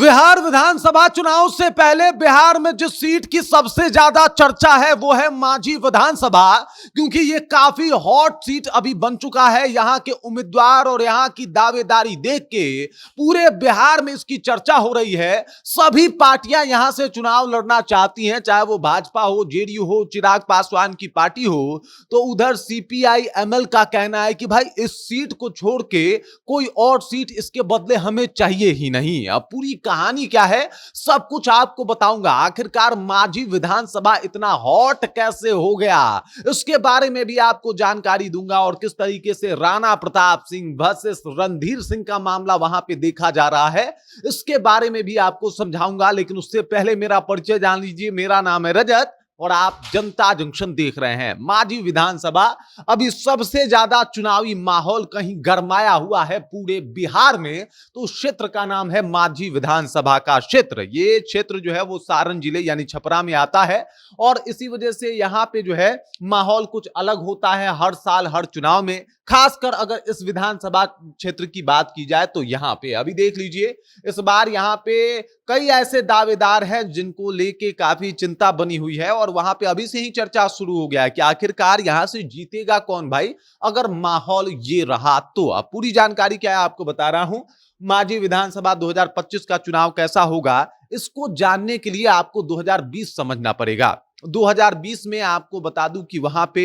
बिहार विधानसभा चुनाव से पहले बिहार में जिस सीट की सबसे ज्यादा चर्चा है वो है मांझी विधानसभा, क्योंकि ये काफी हॉट सीट अभी बन चुका है। यहां के उम्मीदवार और यहां की दावेदारी देख के पूरे बिहार में इसकी चर्चा हो रही है। सभी पार्टियां यहां से चुनाव लड़ना चाहती हैं, चाहे वो भाजपा हो, जेडीयू हो, चिराग पासवान की पार्टी हो। तो उधर सीपीआई एमएल का कहना है कि भाई इस सीट को छोड़ के कोई और सीट इसके बदले हमें चाहिए ही नहीं। अब पूरी कहानी क्या है सब कुछ आपको बताऊंगा। आखिरकार मांझी विधानसभा इतना हॉट कैसे हो गया इसके बारे में भी आपको जानकारी दूंगा, और किस तरीके से राणा प्रताप सिंह वर्सेस रणधीर सिंह का मामला वहां पे देखा जा रहा है इसके बारे में भी आपको समझाऊंगा। लेकिन उससे पहले मेरा परिचय जान लीजिए। मेरा नाम है रजत और आप जनता जंक्शन देख रहे हैं। मांझी विधानसभा अभी सबसे ज्यादा चुनावी माहौल कहीं गरमाया हुआ है पूरे बिहार में, तो उस क्षेत्र का नाम है मांझी विधानसभा का क्षेत्र। ये क्षेत्र जो है वो सारण जिले यानी छपरा में आता है, और इसी वजह से यहां पे जो है माहौल कुछ अलग होता है हर साल हर चुनाव में। खासकर अगर इस विधानसभा क्षेत्र की बात की जाए तो यहां पे अभी देख लीजिए, इस बार यहां पे कई ऐसे दावेदार हैं जिनको लेके काफी चिंता बनी हुई है, और वहां पे अभी से ही चर्चा शुरू हो गया है कि आखिरकार यहां से जीतेगा कौन भाई अगर माहौल ये रहा तो। अब पूरी जानकारी क्या है आपको बता रहा हूं। मांझी विधानसभा 2025 का चुनाव कैसा होगा इसको जानने के लिए आपको 2020 समझना पड़ेगा। 2020 में आपको बता दूं कि वहां पे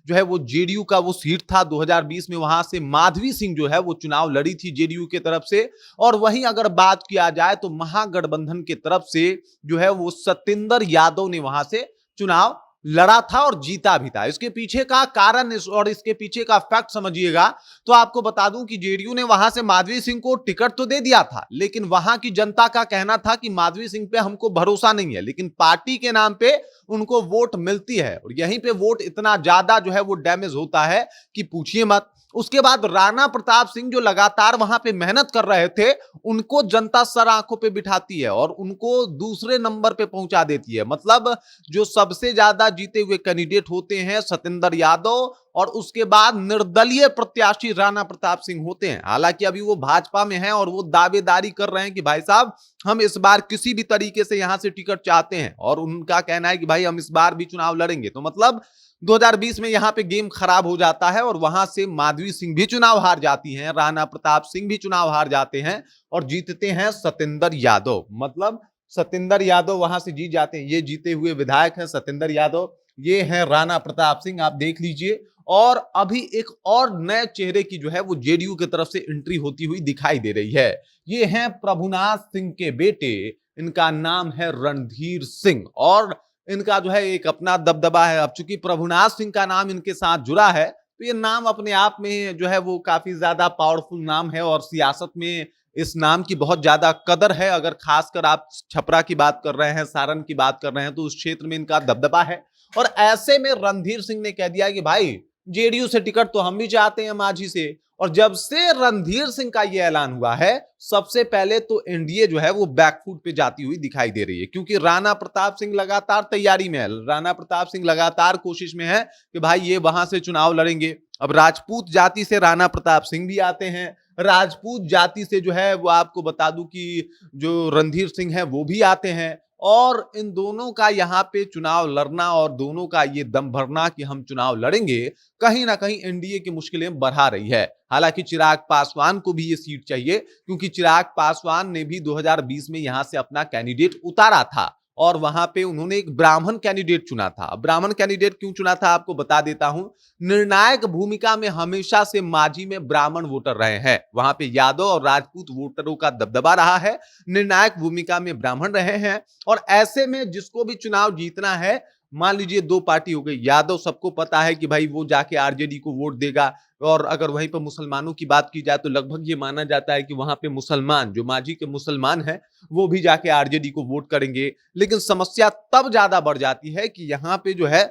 जो है वो जेडीयू का वो सीट था। 2020 में वहां से माधवी सिंह जो है वो चुनाव लड़ी थी जेडीयू के तरफ से, और वहीं अगर बात किया जाए तो महागठबंधन की तरफ से जो है वो सत्येंद्र यादव ने वहां से चुनाव लड़ा था और जीता भी था। इसके पीछे का कारण और इसके पीछे का फैक्ट समझिएगा तो आपको बता दूं कि जेडीयू ने वहां से माधवी सिंह को टिकट तो दे दिया था, लेकिन वहां की जनता का कहना था कि माधवी सिंह पे हमको भरोसा नहीं है, लेकिन पार्टी के नाम पे उनको वोट मिलती है, और यहीं पे वोट इतना ज्यादा जो है वो डैमेज होता है कि पूछिए मत। उसके बाद राणा प्रताप सिंह जो लगातार वहां पे मेहनत कर रहे थे उनको जनता सर आंखों पे बिठाती है और उनको दूसरे नंबर पे पहुंचा देती है। मतलब जो सबसे ज्यादा जीते हुए कैंडिडेट होते हैं सत्येंद्र यादव, और उसके बाद निर्दलीय प्रत्याशी राणा प्रताप सिंह होते हैं। हालांकि अभी वो भाजपा में हैं और वो दावेदारी कर रहे हैं कि भाई साहब हम इस बार किसी भी तरीके से यहां से टिकट चाहते हैं, और उनका कहना है कि भाई हम इस बार भी चुनाव लड़ेंगे। तो मतलब 2020 में यहां पे गेम खराब हो जाता है और वहां से माधवी सिंह भी चुनाव हार जाती हैं, राणा प्रताप सिंह भी चुनाव हार जाते हैं, और जीतते हैं सत्येंद्र यादव। मतलब सत्येंद्र यादव वहां से जीत जाते हैं। ये जीते हुए विधायक हैं सत्येंद्र यादव, ये हैं राणा प्रताप सिंह, आप देख लीजिए। और अभी एक और नए चेहरे की जो है वो जेडीयू की तरफ से एंट्री होती हुई दिखाई दे रही है। ये हैं प्रभुनाथ सिंह के बेटे, इनका नाम है रणधीर सिंह, और इनका जो है एक अपना दबदबा है। अब चूंकि प्रभुनाथ सिंह का नाम इनके साथ जुड़ा है तो ये नाम अपने आप में जो है वो काफी ज्यादा पावरफुल नाम है, और सियासत में इस नाम की बहुत ज्यादा कदर है। अगर खासकर आप छपरा की बात कर रहे हैं, सारण की बात कर रहे हैं, तो उस क्षेत्र में इनका दबदबा है। और ऐसे में रणधीर सिंह ने कह दिया कि भाई जेडीयू से टिकट तो हम भी चाहते हैं मांझी से। और जब से रणधीर सिंह का यह ऐलान हुआ है सबसे पहले तो एनडीए जो है वो बैकफुट पे जाती हुई दिखाई दे रही है, क्योंकि राणा प्रताप सिंह लगातार तैयारी में है। राणा प्रताप सिंह लगातार कोशिश में है कि भाई ये वहां से चुनाव लड़ेंगे। अब राजपूत जाति से राणा प्रताप सिंह भी आते हैं, राजपूत जाति से जो है वो आपको बता दूं कि जो रणधीर सिंह है वो भी आते हैं, और इन दोनों का यहाँ पे चुनाव लड़ना और दोनों का ये दम भरना कि हम चुनाव लड़ेंगे कहीं ना कहीं एनडीए की मुश्किलें बढ़ा रही है। हालांकि चिराग पासवान को भी ये सीट चाहिए, क्योंकि चिराग पासवान ने भी 2020 में यहां से अपना कैंडिडेट उतारा था, और वहां पे उन्होंने एक ब्राह्मण कैंडिडेट चुना था। ब्राह्मण कैंडिडेट क्यों चुना था आपको बता देता हूं। निर्णायक भूमिका में हमेशा से मांझी में ब्राह्मण वोटर रहे हैं, वहां पे यादव और राजपूत वोटरों का दबदबा रहा है, निर्णायक भूमिका में ब्राह्मण रहे हैं। और ऐसे में जिसको भी चुनाव जीतना है, मान लीजिए दो पार्टी हो गई, यादव सबको पता है कि भाई वो जाके आरजेडी को वोट देगा, और अगर वहीं पर मुसलमानों की बात की जाए तो लगभग ये माना जाता है कि वहां पे मुसलमान जो मांझी के मुसलमान हैं वो भी जाके आरजेडी को वोट करेंगे। लेकिन समस्या तब ज्यादा बढ़ जाती है कि यहाँ पे जो है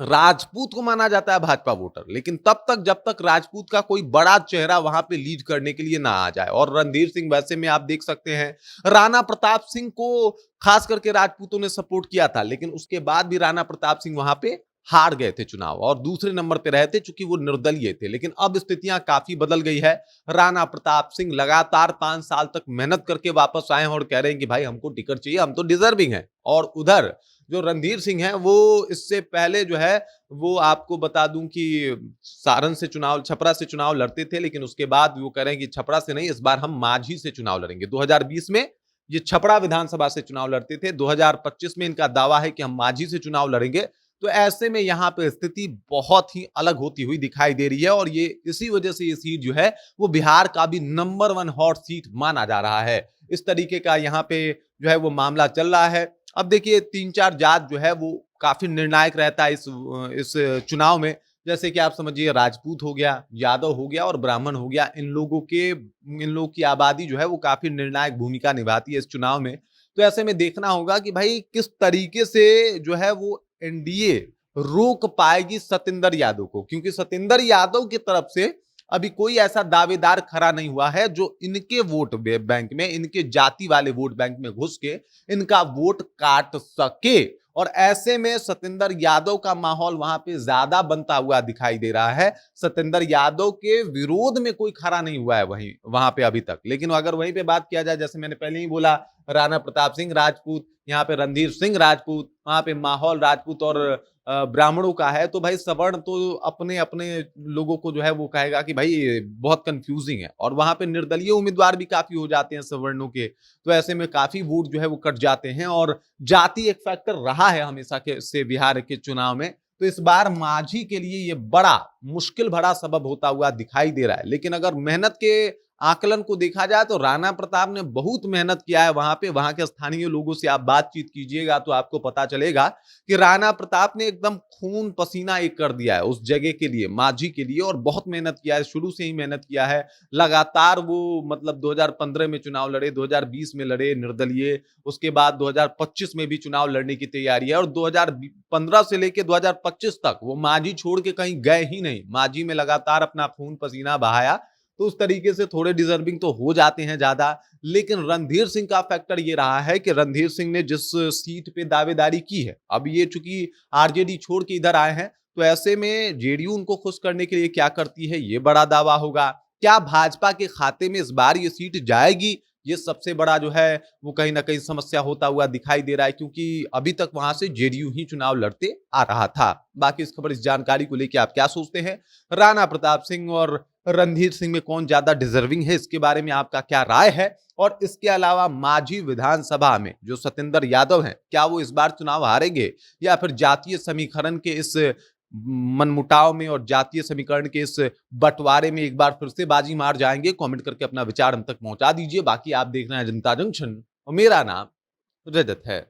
राजपूत को माना जाता है भाजपा वोटर, लेकिन तब तक जब तक राजपूत का कोई बड़ा चेहरा वहां पे लीड करने के लिए ना आ जाए। और रणधीर सिंह वैसे में आप देख सकते हैं राणा प्रताप सिंह को खास करके राजपूतों ने सपोर्ट किया था, लेकिन उसके बाद भी राणा प्रताप सिंह वहां पे हार गए थे चुनाव और दूसरे नंबर पे रहे थे चूंकि वो निर्दलीय थे। लेकिन अब स्थितियां काफी बदल गई है। राणा प्रताप सिंह लगातार 5 साल तक मेहनत करके वापस आए हैं और कह रहे हैं कि भाई हमको टिकट चाहिए, हम तो डिजर्विंग हैं। और उधर जो रणधीर सिंह हैं वो इससे पहले जो है वो आपको बता दूं कि सारण से चुनाव, छपरा से चुनाव लड़ते थे, लेकिन उसके बाद वो कह रहे हैं कि छपरा से नहीं, इस बार हम मांझी से चुनाव लड़ेंगे। 2020 में ये छपरा विधानसभा से चुनाव लड़ते थे, 2025 में इनका दावा है कि हम मांझी से चुनाव लड़ेंगे। तो ऐसे में यहाँ पे स्थिति बहुत ही अलग होती हुई दिखाई दे रही है और ये इसी वजह से ये सीट जो है वो बिहार का भी नंबर 1 हॉट सीट माना जा रहा है। इस तरीके का यहाँ पे जो है वो मामला चल रहा है। अब देखिए 3-4 जात जो है वो काफी निर्णायक रहता है इस चुनाव में। जैसे कि आप समझिए राजपूत हो गया, यादव हो गया और ब्राह्मण हो गया। इन लोगों की आबादी जो है वो काफी निर्णायक भूमिका निभाती है इस चुनाव में। तो ऐसे में देखना होगा कि भाई किस तरीके से जो है वो एनडीए रोक पाएगी सतेंद्र यादव को, क्योंकि सतेंद्र यादव की तरफ से अभी कोई ऐसा दावेदार खड़ा नहीं हुआ है जो इनके वोट बैंक में, इनके जाति वाले वोट बैंक में घुस के इनका वोट काट सके। और ऐसे में सतेंद्र यादव का माहौल वहां पे ज्यादा बनता हुआ दिखाई दे रहा है। सतेंद्र यादव के विरोध में कोई खड़ा नहीं हुआ है वहां पे अभी तक। लेकिन अगर वहीं पे बात किया जाए, जैसे मैंने पहले ही बोला, राणा प्रताप सिंह राजपूत, यहाँ पे रणधीर सिंह राजपूत, वहां पे माहौल राजपूत और ब्राह्मणों का है, तो भाई सवर्ण तो अपने अपने लोगों को जो है वो कहेगा कि भाई बहुत कंफ्यूजिंग है। और वहां पे निर्दलीय उम्मीदवार भी काफी हो जाते हैं सवर्णों के, तो ऐसे में काफी वोट जो है वो कट जाते हैं। और जाति एक फैक्टर रहा है हमेशा के से बिहार के चुनाव में। तो इस बार मांझी के लिए ये बड़ा मुश्किल भरा सबब होता हुआ दिखाई दे रहा है। लेकिन अगर मेहनत के आकलन को देखा जाए तो राणा प्रताप ने बहुत मेहनत किया है वहां पे। वहां के स्थानीय लोगों से आप बातचीत कीजिएगा तो आपको पता चलेगा कि राणा प्रताप ने एकदम खून पसीना एक कर दिया है उस जगह के लिए, मांझी के लिए, और बहुत मेहनत किया है, शुरू से ही मेहनत किया है लगातार। वो मतलब 2015 में चुनाव लड़े, 2020 में लड़े निर्दलीय, उसके बाद 2025 में भी चुनाव लड़ने की तैयारी है। और 2015 से लेकर 2025 तक वो मांझी छोड़ के कहीं गए ही नहीं, मांझी में लगातार अपना खून पसीना बहाया। तो उस तरीके से थोड़े डिजर्विंग तो हो जाते हैं ज्यादा। लेकिन रणधीर सिंह का फैक्टर ये रहा है कि रणधीर सिंह ने जिस सीट पे दावेदारी की है, अब ये चूंकि आरजेडी छोड़ के इधर आए हैं, तो ऐसे में जेडीयू उनको खुश करने के लिए क्या करती है, ये बड़ा दावा होगा। क्या भाजपा के खाते में इस बार ये सीट जाएगी, ये सबसे बड़ा जो है वो कहीं ना कहीं समस्या होता हुआ दिखाई दे रहा है, क्योंकि अभी तक वहां से जेडीयू ही चुनाव लड़ते आ रहा था। बाकी इस खबर, इस जानकारी को लेकर आप क्या सोचते हैं? राणा प्रताप सिंह और रणधीर सिंह में कौन ज्यादा डिजर्विंग है, इसके बारे में आपका क्या राय है? और इसके अलावा मांझी विधानसभा में जो सतेंद्र यादव हैं, क्या वो इस बार चुनाव हारेंगे या फिर जातीय समीकरण के इस मनमुटाव में और जातीय समीकरण के इस बंटवारे में एक बार फिर से बाजी मार जाएंगे? कमेंट करके अपना विचार हम तक पहुंचा दीजिए। बाकी आप देख रहे हैं जनता जंक्शन और मेरा नाम रजत है।